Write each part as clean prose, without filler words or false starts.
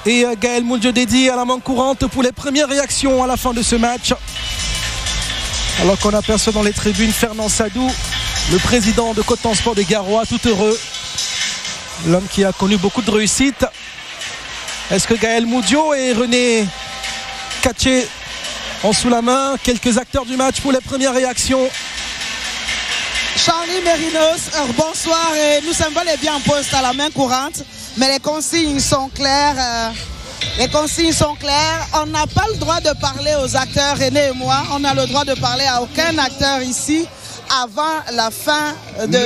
et Gaël Mouldio dédié à la main courante pour les premières réactions à la fin de ce match. Alors qu'on aperçoit dans les tribunes Fernand Sadou, le président de Coton Sport des Garois, tout heureux. L'homme qui a connu beaucoup de réussite. Est-ce que Gaël Mouldio et René Katché ont sous la main quelques acteurs du match pour les premières réactions? Charlie Mérinos, bonsoir. Et nous sommes bel et bien en poste à la main courante, mais les consignes sont claires. Les consignes sont claires. On n'a pas le droit de parler aux acteurs, René et moi. On n'a le droit de parler à aucun acteur ici avant la fin de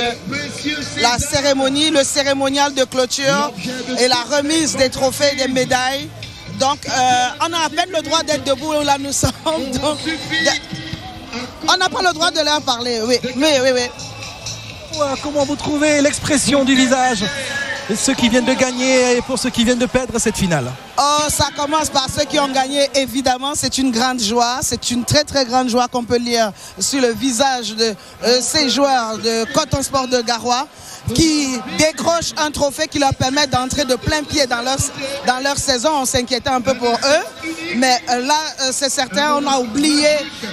la cérémonie, le cérémonial de clôture et la remise des trophées et des médailles. Donc, on a à peine le droit d'être debout là nous sommes. Donc, on n'a pas le droit de leur parler. Oui. Comment vous trouvez l'expression du visage de ceux qui viennent de gagner et pour ceux qui viennent de perdre cette finale? Oh, ça commence par ceux qui ont gagné, évidemment, c'est une grande joie, c'est une très très grande joie qu'on peut lire sur le visage de ces joueurs de Coton Sport de Garoua qui décrochent un trophée qui leur permet d'entrer de plein pied dans leur saison. On s'inquiétait un peu pour eux, mais là c'est certain, on a oublié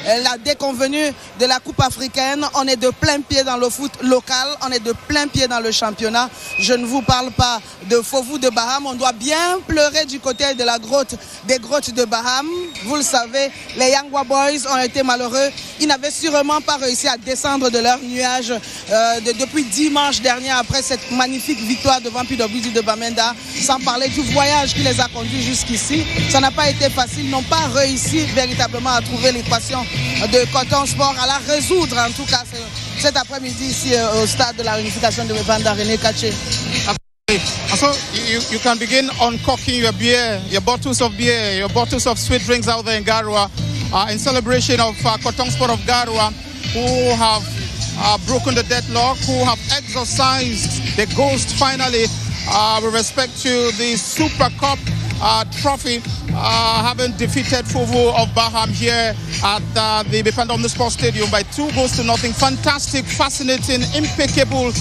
la déconvenue de la Coupe africaine. On est de plein pied dans le foot local, on est de plein pied dans le championnat. Je ne vous parle pas de FOVU de Baham, on doit bien pleurer du côté de la grotte, des grottes de Baham. Vous le savez, les Yangwa Boys ont été malheureux. Ils n'avaient sûrement pas réussi à descendre de leur nuage depuis dimanche dernier après cette magnifique victoire devant PWD de Bamenda, sans parler du voyage qui les a conduits jusqu'ici. Ça n'a pas été facile, ils n'ont pas réussi véritablement à trouver l'équation de Coton Sport, à la résoudre en tout cas cet après-midi ici au stade de la réunification de Bamenda. René Katché. So you can begin uncorking your beer, your bottles of beer, your bottles of sweet drinks out there in Garoua in celebration of Coton Sport of Garoua, who have broken the deadlock, who have exorcised the ghost finally with respect to the Super Cup trophy, having defeated FOVU of Baham here at the Bipanda Omnisport Stadium by 2-0. Fantastic, fascinating, impeccable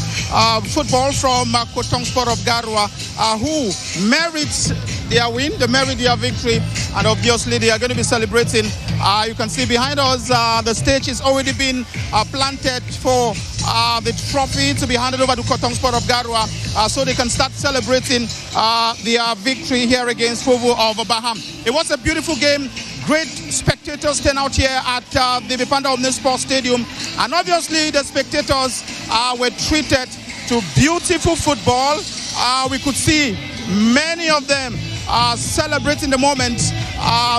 football from Coton Sport of Garoua, who merits their win, they merit their victory, and obviously they are going to be celebrating. You can see behind us the stage has already been planted for the trophy to be handed over to Coton Sport of Garoua so they can start celebrating their victory here against FOVU of Baham. It was a beautiful game. Great spectators turn out here at the Bipanda Omnisport Stadium, and obviously the spectators were treated to beautiful football. We could see many of them celebrating the moment,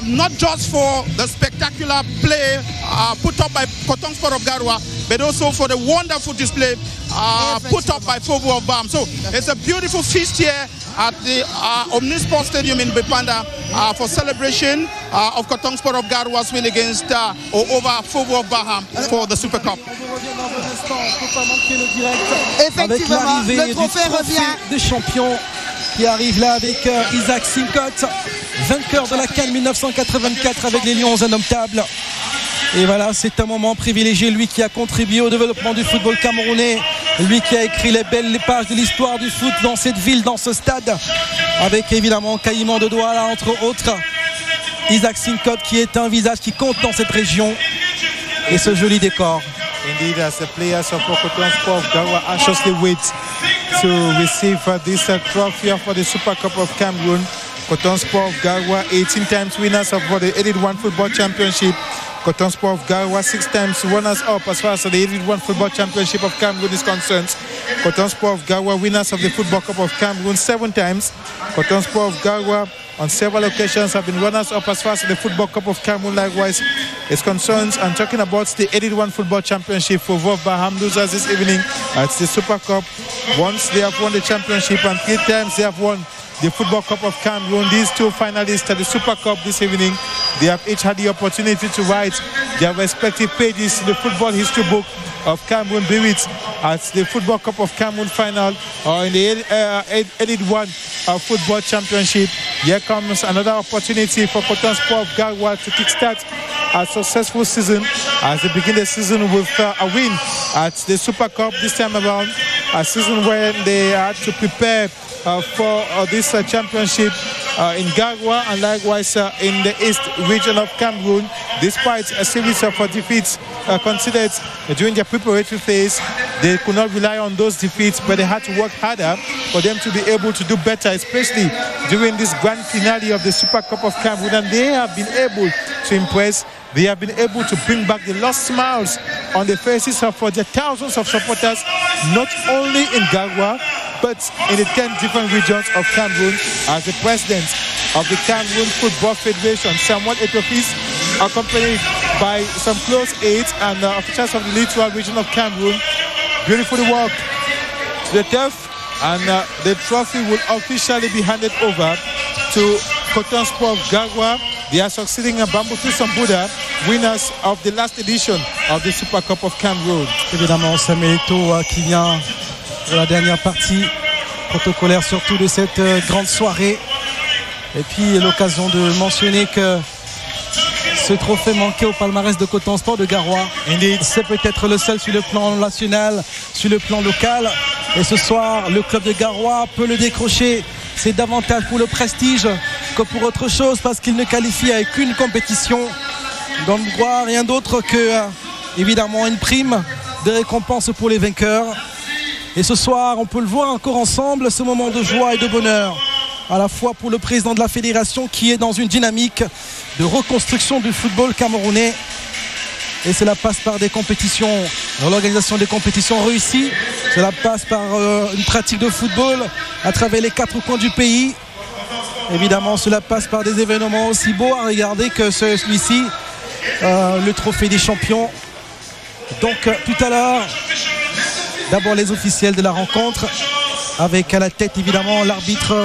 not just for the spectacular play put up by Coton Sport of Garoua, but also for the wonderful display put up by FOVU of Baham. So it's a beautiful feast here at the Omnisport Stadium in Bipanda for celebration of Coton Sport of Garoua's win against or over FOVU of Baham for the Super Cup. Effectivement, le trophée revient des champions qui arrive là avec Isaac Simcotte, vainqueur de la CAN 1984 avec les Lions indomptables. Et voilà, c'est un moment privilégié, lui qui a contribué au développement du football camerounais, lui qui a écrit les belles pages de l'histoire du foot dans cette ville, dans ce stade, avec évidemment Caïman de Douala entre autres. Isaac Simcotte qui est un visage qui compte dans cette région et ce joli décor. Indeed, as the players of Coton Sport of Garoua anxiously wait to receive this trophy for the Super Cup of Cameroon. Coton Sport of Garoua, 18 times winners of the 81 Football Championship. Coton Sport of Garoua, 6 times runners-up as far as the 81 Football Championship of Cameroon is concerned. Coton Sport of Garoua, winners of the Football Cup of Cameroon 7 times. Coton Sport of Garoua, on several occasions, have been runners-up as far as the Football Cup of Cameroon likewise is concerned. And talking about the 81 Football Championship for FOVU of Baham losers this evening at the Super Cup. Once they have won the championship and 3 times they have won the Football Cup of Cameroon. These 2 finalists at the Super Cup this evening, they have each had the opportunity to write their respective pages in the football history book of Cameroon, be it at the Football Cup of Cameroon final or in the 81 Football Championship. Here comes another opportunity for Coton Sport of Garoua to kickstart a successful season as they begin the season with a win at the Super Cup this time around, a season where they had to prepare for this championship in Garoua and likewise in the east region of Cameroon, despite a series of defeats considered during their preparatory phase. They could not rely on those defeats, but they had to work harder for them to be able to do better, especially during this grand finale of the Super Cup of Cameroon. And they have been able to impress. They have been able to bring back the lost smiles on the faces of the thousands of supporters, not only in Garoua, but in the 10 different regions of Cameroon. As the president of the Cameroon Football Federation, Samuel Etofis, accompanied by some close aides and officials of the Littoral region of Cameroon, beautifully walked to the turf, and the trophy will officially be handed over to Coton Sport of Garoua. They are succeeding à Bamboutou Sambuda, winners of the last edition of the Super Cup of Cameroon. Évidemment, Samuel Eto'o qui vient de la dernière partie protocolaire surtout de cette grande soirée. Et puis l'occasion de mentionner que ce trophée manquait au palmarès de Coton Sport de Garoua. C'est peut-être le seul sur le plan national, sur le plan local. Et ce soir, le club de Garoua peut le décrocher. C'est davantage pour le prestige que pour autre chose, parce qu'il ne qualifie avec qu'une compétition. Dans le droit, rien d'autre que évidemment une prime de récompense pour les vainqueurs. Et ce soir, on peut le voir encore ensemble, ce moment de joie et de bonheur, à la fois pour le président de la fédération qui est dans une dynamique de reconstruction du football camerounais. Et cela passe par des compétitions, l'organisation des compétitions réussies. Cela passe par une pratique de football à travers les 4 coins du pays. Évidemment, cela passe par des événements aussi beaux à regarder que celui-ci, le trophée des champions. Donc tout à l'heure, d'abord les officiels de la rencontre, avec à la tête évidemment l'arbitre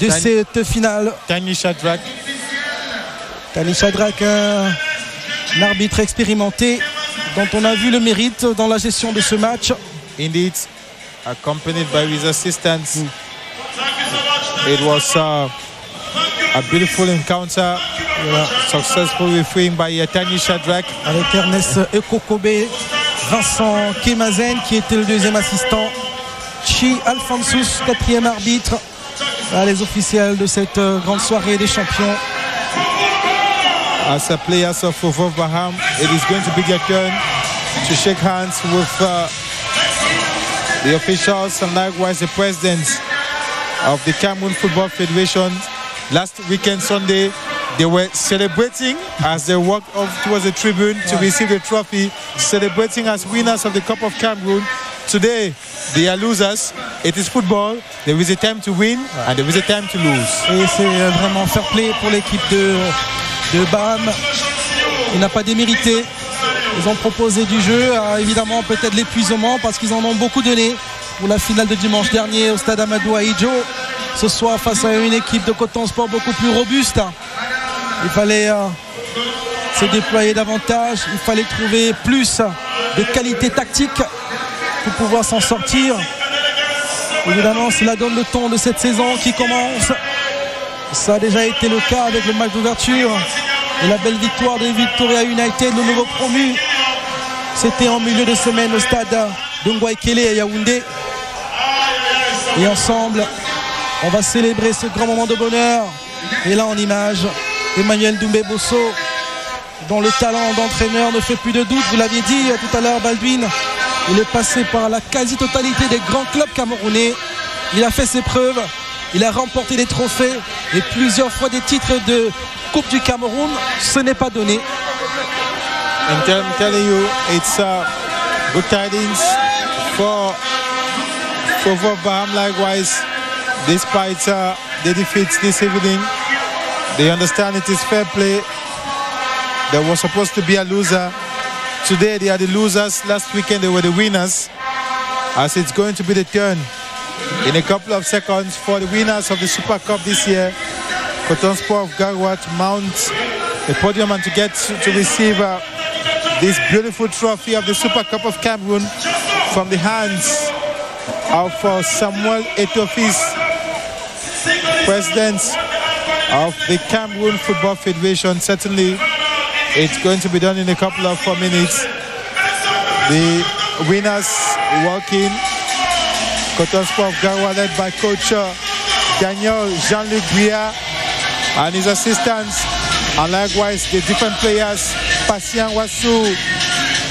de cette finale, Tani Shadrack. Tani Shadrack, un arbitre expérimenté dont on a vu le mérite dans la gestion de ce match. Indeed, accompanied by his assistants. It was a beautiful encounter. Successful refereeing by Tani Shadrack. Avec Ernest Ekokobe, Vincent Kemazen qui était le deuxième assistant, Chi Alphonsus, 4e arbitre. Les officiels de cette grande soirée des champions. As a players of FOVU Baham, it is going to be their turn to shake hands with the officials and likewise the presidents of the Cameroon Football Federation. Last weekend Sunday, they were celebrating as they walked off towards the tribune to receive the trophy, celebrating as winners of the Cup of Cameroon. Today, they are losers. It is football. There is a time to win and there is a time to lose. Et c'est vraiment fair play pour l'équipe de Baham. Il n'a pas démérité. Ils ont proposé du jeu, évidemment peut-être l'épuisement parce qu'ils en ont beaucoup donné pour la finale de dimanche dernier au stade Amadou Ahidjo. Ce soir face à une équipe de Coton Sport beaucoup plus robuste. Il fallait se déployer davantage, il fallait trouver plus de qualité tactique pour pouvoir s'en sortir. Évidemment, cela donne le ton de cette saison qui commence. Ça a déjà été le cas avec le match d'ouverture et la belle victoire de Victoria United, le nouveau promu. C'était en milieu de semaine au stade de Ngouaikele à Yaoundé. Et ensemble, on va célébrer ce grand moment de bonheur. Et là en image, Emmanuel Doumbé-Bosso, dont le talent d'entraîneur ne fait plus de doute. Vous l'aviez dit tout à l'heure, Baldwin. Il est passé par la quasi-totalité des grands clubs camerounais. Il a fait ses preuves. Il a remporté des trophées et plusieurs fois des titres de Coupe du Cameroun. Ce n'est pas donné. And I'm telling you, it's good tidings for Baham. Likewise, despite the defeats this evening, they understand it is fair play. There was supposed to be a loser. Today they are the losers. Last weekend they were the winners. As it's going to be the turn in a couple of seconds for the winners of the Super Cup this year, Coton Sport of Garoua, to mount the podium and to get to receive this beautiful trophy of the Super Cup of Cameroon from the hands of Samuel Etofis, president of the Cameroon Football Federation. Certainly it's going to be done in a couple of minutes. The winners walking, Coton Sport of Garoua, led by coach Daniel Jean-Luc Bria, and his assistants, and likewise the different players, Patient Wasu,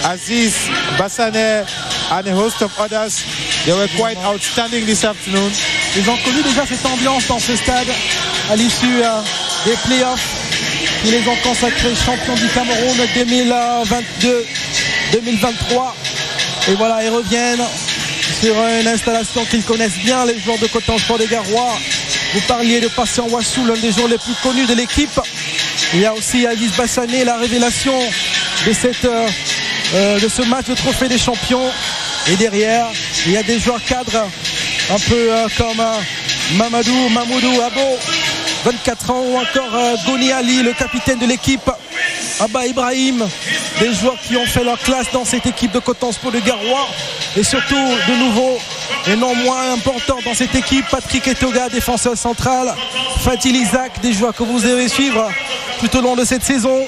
Aziz, Bassane, and a host of others. They were quite outstanding this afternoon. Ils ont connu déjà cette ambiance dans ce stade à l'issue des playoffs qui les ont consacrés champions du Cameroun 2022-2023. Et voilà, ils reviennent sur une installation qu'ils connaissent bien, les joueurs de Coton Sport des Garois. Vous parliez de Patient Wassou, l'un des joueurs les plus connus de l'équipe. Il y a aussi Aziz Bassane, la révélation de ce match de trophée des champions. Et derrière, il y a des joueurs cadres un peu comme Mamoudou Abo, 24 ans, ou encore Goni Ali, le capitaine de l'équipe, Abba Ibrahim, des joueurs qui ont fait leur classe dans cette équipe de Coton Sport de Garoua. Et surtout, de nouveau, et non moins important dans cette équipe, Patrick Etoga, défenseur central, Fatil Isaac, des joueurs que vous devez suivre tout au long de cette saison,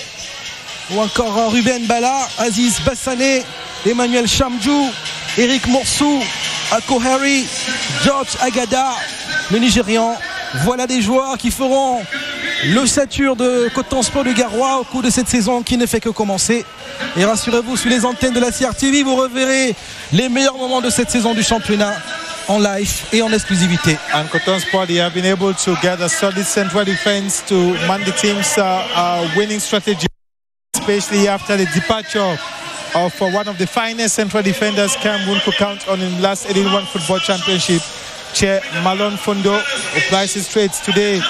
ou encore Ruben Bala, Aziz Bassane, Emmanuel Chamdjou, Eric Morsou, Ako Harry, George Agada, le Nigérian. Voilà des joueurs qui feront l'ossature de Coton Sport de Garoua au cours de cette saison qui ne fait que commencer. Et rassurez-vous, sur les antennes de la CRTV, vous reverrez les meilleurs moments de cette saison du championnat en live et en exclusivité. And Coton Sport, they have been able to get a solid central defense to man the team's winning strategy, especially after the departure of one of the finest central defenders Cameroon could count on in the last 81 Football Championship, Che Malon Fondo, who plies his trades today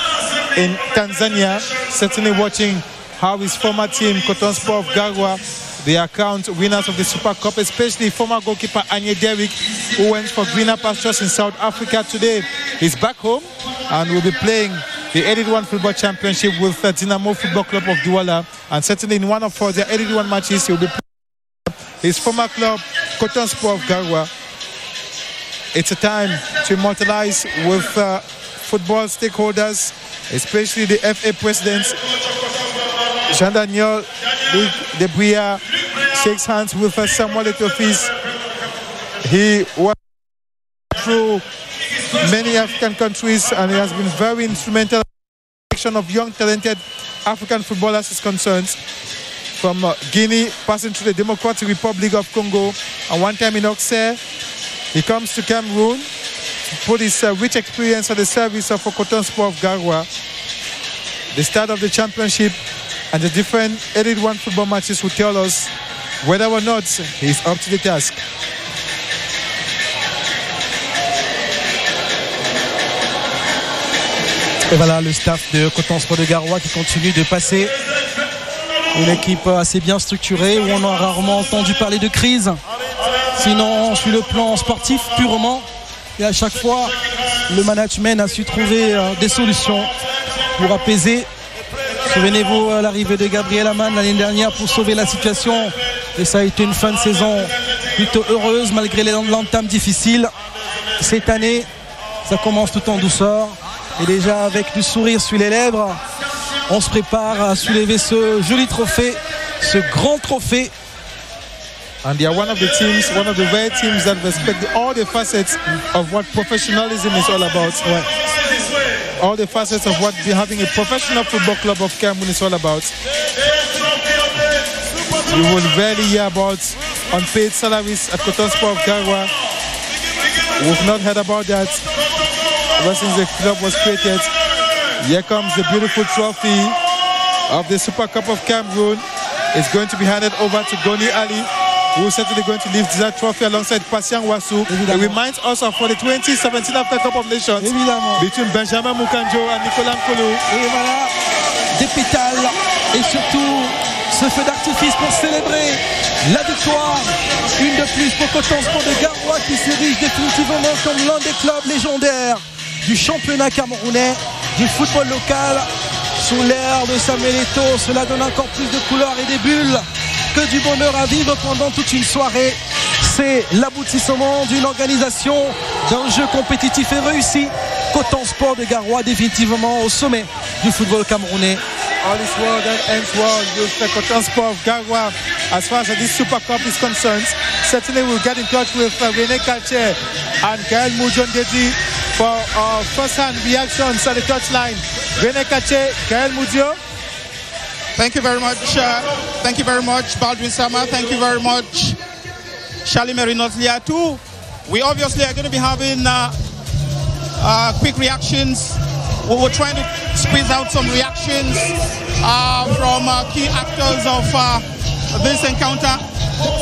in Tanzania, certainly watching how his former team, Coton Sport of Garoua, they are crowned winners of the Super Cup, especially former goalkeeper Anye Derrick, who went for greener pastures in South Africa today. He's back home and will be playing the 81 Football Championship with Dynamo Football Club of Douala, and certainly in one of their 81 matches he will be playing his former club, Coton Sport of Garoua. It's a time to immortalize with football stakeholders, especially the FA president, Jean-Daniel Debria, shakes hands with Samuel Etofis. He was through many African countries and he has been very instrumental in the selection of young, talented African footballers is concerned. From Guinea, passing through the Democratic Republic of Congo, and one time in Auxerre, he comes to Cameroon to put his rich experience at the service of Coton Sport of Garoua. The start of the championship and the different 81 football matches will tell us whether or not he's up to the task. Et voilà le staff de Coton Sport de Garoua qui continue de passer. Une équipe assez bien structurée où on a rarement entendu parler de crise. Sinon, sur le plan sportif purement, et à chaque fois, le management a su trouver des solutions pour apaiser. Souvenez-vous l'arrivée de Gabriel Aman l'année dernière pour sauver la situation. Et ça a été une fin de saison plutôt heureuse malgré l'entame difficile. Cette année, ça commence tout en douceur. Et déjà avec du sourire sur les lèvres, on se prépare à soulever ce joli trophée, ce grand trophée. And they are one of the teams, one of the rare teams that respect all the facets of what professionalism is all about. Ouais. All the facets of what having a professional football club of Cameroon is all about. You will rarely hear about unpaid salaries at Coton Sport of Garoua. We've not heard about that ever since the club was created. Here comes the beautiful trophy of the Super Cup of Cameroon. It's going to be handed over to Goni Ali, who is certainly going to lift that trophy alongside Patient Wasu. It reminds us of the 2017 Africa Cup of Nations between Benjamin Mukanjo and Nicolas Nkolo. Et voilà, des pétales et surtout ce feu d'artifice pour célébrer la victoire. Une de plus pour Coton Sport de Garoua qui s'érige définitivement comme l'un des clubs légendaires du championnat camerounais, du football local. Sous l'air de Samuel Eto'o, cela donne encore plus de couleurs et des bulles que du bonheur à vivre pendant toute une soirée. C'est l'aboutissement d'une organisation, d'un jeu compétitif et réussi. Coton Sport de Garoua définitivement au sommet du football camerounais. All is well that ends well with the Coton Sport of Garoua as far as this Super Cup is concerned. Certainly we'll get in touch with René Kalche and Kael Mujondedi for first-hand reactions at the touchline René Kache, Gaël Moudio. Thank you very much. Thank you very much, Baldwin Sama. Thank you very much, Charlie Merinos Liatu. We obviously are going to be having quick reactions. We were trying to squeeze out some reactions from key actors of this encounter.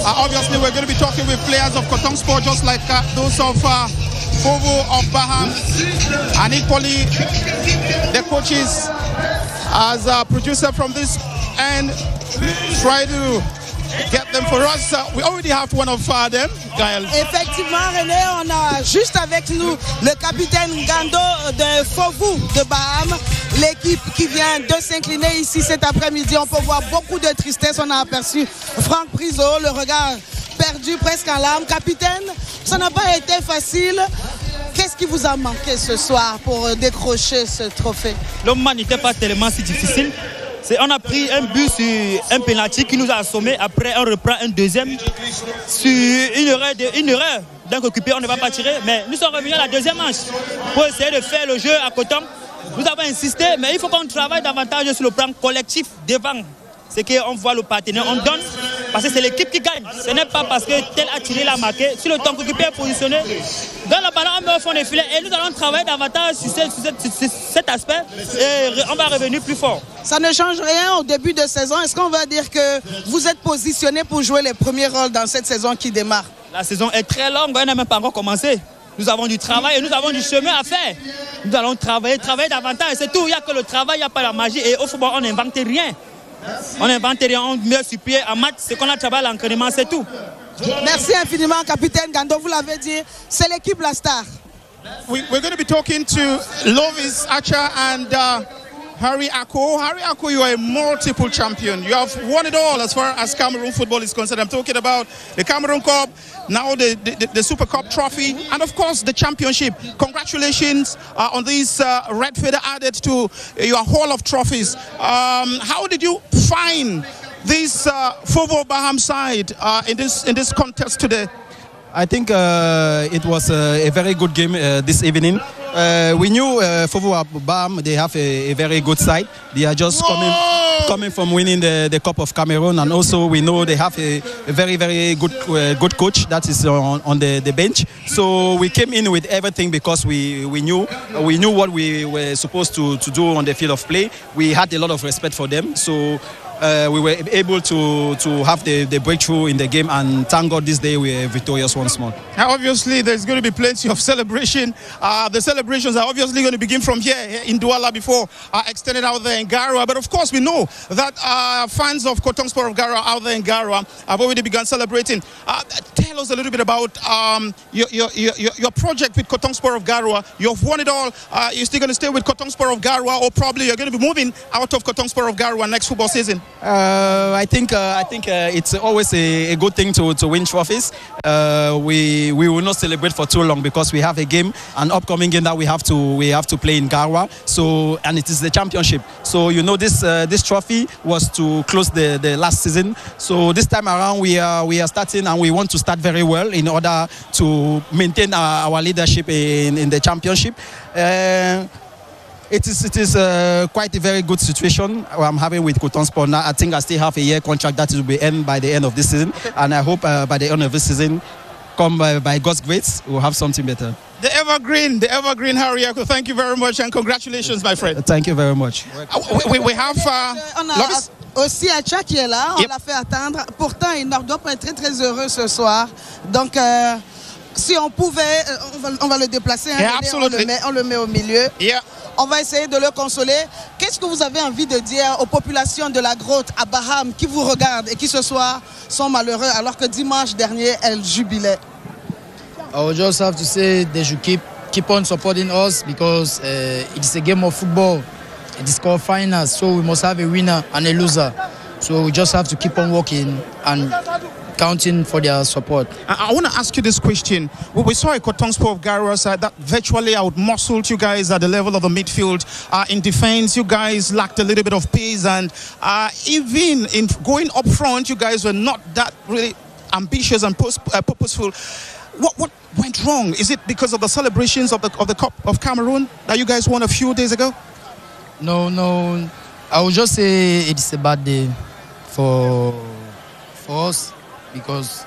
Obviously, we're going to be talking with players of Coton Sport, just like those of FOVU of Baham, and equally the coaches as a producer from this end try to get them for us. We already have one of them, Gaël. Effectivement, René, on a juste avec nous le capitaine Gando de FOVU de Baham, l'équipe qui vient de s'incliner ici cet après-midi. On peut voir beaucoup de tristesse. On a aperçu Franck Priso, le regard perdu, presque en larmes. Capitaine, ça n'a pas été facile. Qu'est-ce qui vous a manqué ce soir pour décrocher ce trophée? Le moment n'était pas tellement si difficile. On a pris un but sur un penalty qui nous a assommés. Après, on reprend un deuxième. Sur une erreur d'un occupé, on ne va pas tirer. Mais nous sommes revenus à la deuxième manche pour essayer de faire le jeu à Coton. Nous avons insisté, mais il faut qu'on travaille davantage sur le plan collectif devant. C'est qu'on voit le partenaire, on donne, parce que c'est l'équipe qui gagne. Ce n'est pas parce que tel a tiré, l'a marqué. Si le temps occupé est positionné, dans le ballon, on met au fond des filets et nous allons travailler davantage sur cet aspect et on va revenir plus fort. Ça ne change rien au début de saison. Est-ce qu'on va dire que vous êtes positionné pour jouer les premiers rôles dans cette saison qui démarre? La saison est très longue, on n'a même pas encore commencé. Nous avons du travail et nous avons du chemin à faire. Nous allons travailler davantage. C'est tout. Il n'y a que le travail, il n'y a pas la magie. Et au football, on n'invente rien. On n'invente rien, on met sur pied en match. C'est qu'on a travaillé à l'entraînement, c'est tout. Merci infiniment, capitaine Gando. Vous l'avez dit, c'est l'équipe La Star. We're going to be talking to Lovis Acha and Harry Ako. Harry Ako, you are a multiple champion. You have won it all as far as Cameroon football is concerned. I'm talking about the Cameroon Cup, now the Super Cup trophy, and of course the championship. Congratulations on this red feather added to your haul of trophies. How did you find this FOVU Baham side in this contest today? I think it was a very good game this evening. We knew FOVU Baham, they have a very good side. They are just coming from winning the Cup of Cameroon, and also we know they have a very, very good coach that is on the bench. So we came in with everything because we knew what we were supposed to do on the field of play. We had a lot of respect for them. So we were able to have the breakthrough in the game, and thank God this day we are victorious once more. Now obviously there's going to be plenty of celebration. The celebrations are obviously going to begin from here in Douala before extended out there in Garoua. But of course we know that fans of Coton Sport of Garoua out there in Garoua have already begun celebrating. Tell us a little bit about your project with Coton Sport of Garoua. You've won it all. You're still going to stay with Coton Sport of Garoua, or probably you're going to be moving out of Coton Sport of Garoua next football season? I think it's always a good thing to win trophies. We will not celebrate for too long because we have a game, an upcoming game that we have to play in Garoua. So, and it is the championship. So you know this trophy was to close the last season. So this time around we are starting, and we want to start very well in order to maintain our leadership in the championship. It is quite a very good situation I'm having with Coton Sport now. I think I still have a year contract that will be end by the end of this season, and I hope by the end of this season, by God's grace, we'll have something better. The evergreen Harry Ako, thank you very much and congratulations, my friend. Thank you very much. We have aussi Acha qui est là, on l'a fait attendre. Pourtant, il ne doit pas être très très heureux ce soir. Donc, si on pouvait, on va le déplacer. Hein, on le met au milieu. Yeah. On va essayer de le consoler. Qu'est-ce que vous avez envie de dire aux populations de la Grotte à Baham qui vous regardent et qui ce soir sont malheureux alors que dimanche dernier, elles jubilaient? I would just have to say they should keep on supporting us because it's a game of football. It is called finals, so we must have a winner and a loser. So we just have to keep on working and counting for their support. I want to ask you this question. We saw a Coton Sport of Garoua side that virtually out-muscled you guys at the level of the midfield. In defense, you guys lacked a little bit of pace, and even in going up front, you guys were not that really ambitious and purposeful. What went wrong? Is it because of the celebrations of the Cup of Cameroon that you guys won a few days ago? No. I would just say it's a bad day for us because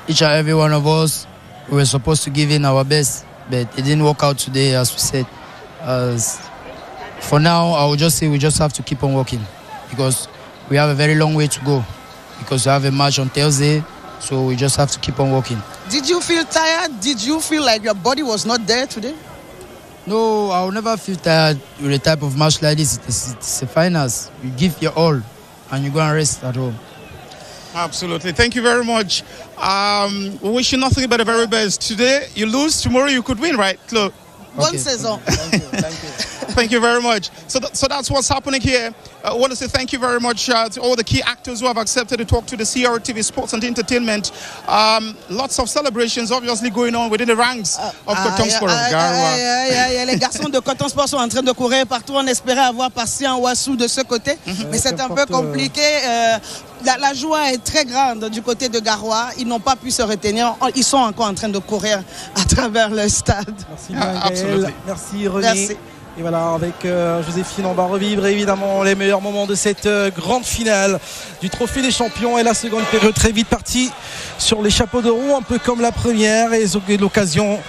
each and every one of us, we were supposed to give in our best, but it didn't work out today, as we said. For now, I would just say we just have to keep on working because we have a very long way to go because we have a match on Thursday, so we just have to keep on working. Did you feel tired? Did you feel like your body was not there today? No, I will never feel tired with a type of match like this. It's a finals. You give your all and you go and rest at home. Absolutely. Thank you very much. We wish you nothing but the very best. Today you lose, tomorrow you could win, right, Claude? Bonne saison. Thank you. Thank you very much. So that's what's happening here. I want to say thank you very much to all the key actors who have accepted to talk to the CRTV Sports and Entertainment. Lots of celebrations obviously going on within the ranks of Coton Sport of Garoua. Les garçons de Coton Sport sont en train de courir partout. On espérait avoir Patient Ouassou de ce côté, mais c'est un peu compliqué. La joie est très grande du côté de Garoua. Ils n'ont pas pu se retenir. Ils sont encore en train de courir à travers le stade. Merci Gaël. Merci René. Merci. Et voilà, avec Joséphine, on va revivre évidemment les meilleurs moments de cette grande finale du Trophée des Champions. Et la seconde période très vite partie sur les chapeaux de roue, un peu comme la première. Et l'occasion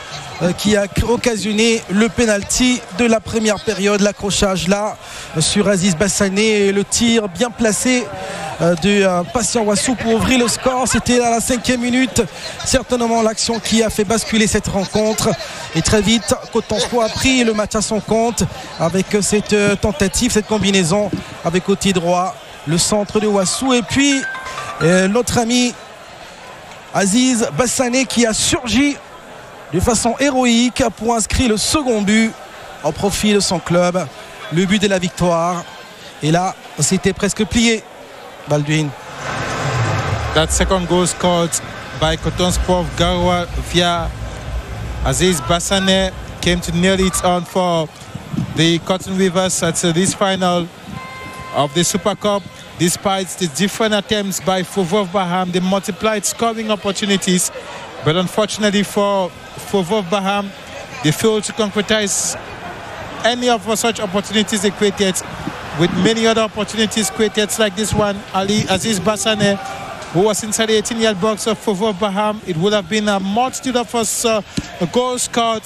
qui a occasionné le penalty de la première période. L'accrochage là sur Aziz Bassané et le tir bien placé de Patient Ouassou pour ouvrir le score. C'était à la 5e minute, certainement l'action qui a fait basculer cette rencontre. Et très vite, Coton Sport a pris le match à son compte avec cette tentative, cette combinaison avec côté droit, le centre de Ouassou et puis notre ami Aziz Bassané qui a surgi de façon héroïque pour inscrire le second but au profit de son club, le but de la victoire. Et là, c'était presque plié. Baldwin. That second goal scored by Coton Sport of Garoua via Aziz Bassané came to nail it on for the Cotton Weavers at this final of the Super Cup. Despite the different attempts by FOVU of Baham, they multiplied scoring opportunities, but unfortunately for FOVU of Baham, they failed to concretize any of such opportunities they created. With many other opportunities created like this one, Aziz Bassané, who was inside the 18-yard box of FOVU of Baham. It would have been a multitude of goals scored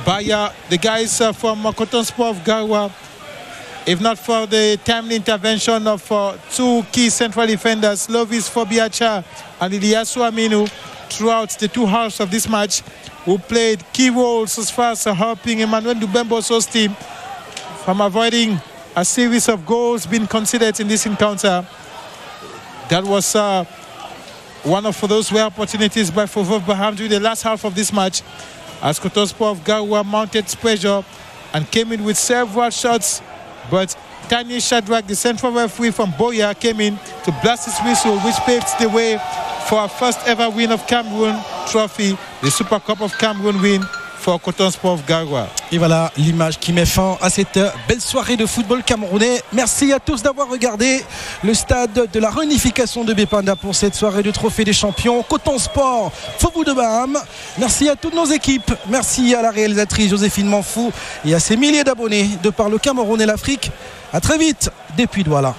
by the guys from Coton Sport of Garoua, if not for the timely intervention of two key central defenders, Lovis Fobiacha and Iliasu Aminu, throughout the 2 hours of this match, who played key roles as far as helping Emmanuel Dubemboso's team from avoiding a series of goals being considered in this encounter. That was one of those rare opportunities by FOVU of Baham during the last half of this match, as Coton Sport of Garoua mounted pressure and came in with several shots, but Tanya Shadrach, the central referee from Boya, came in to blast his whistle, which paved the way for our first ever win of Cameroon Trophy, the Super Cup of Cameroon win for Coton Sport of Garoua. Et voilà l'image qui met fin à cette belle soirée de football camerounais. Merci à tous d'avoir regardé le stade de la réunification de Bépanda pour cette soirée de Trophée des Champions. Coton Sport, FOVU de Baham. Merci à toutes nos équipes. Merci à la réalisatrice Joséphine Manfou et à ses milliers d'abonnés de par le Cameroun et l'Afrique. À très vite depuis Douala.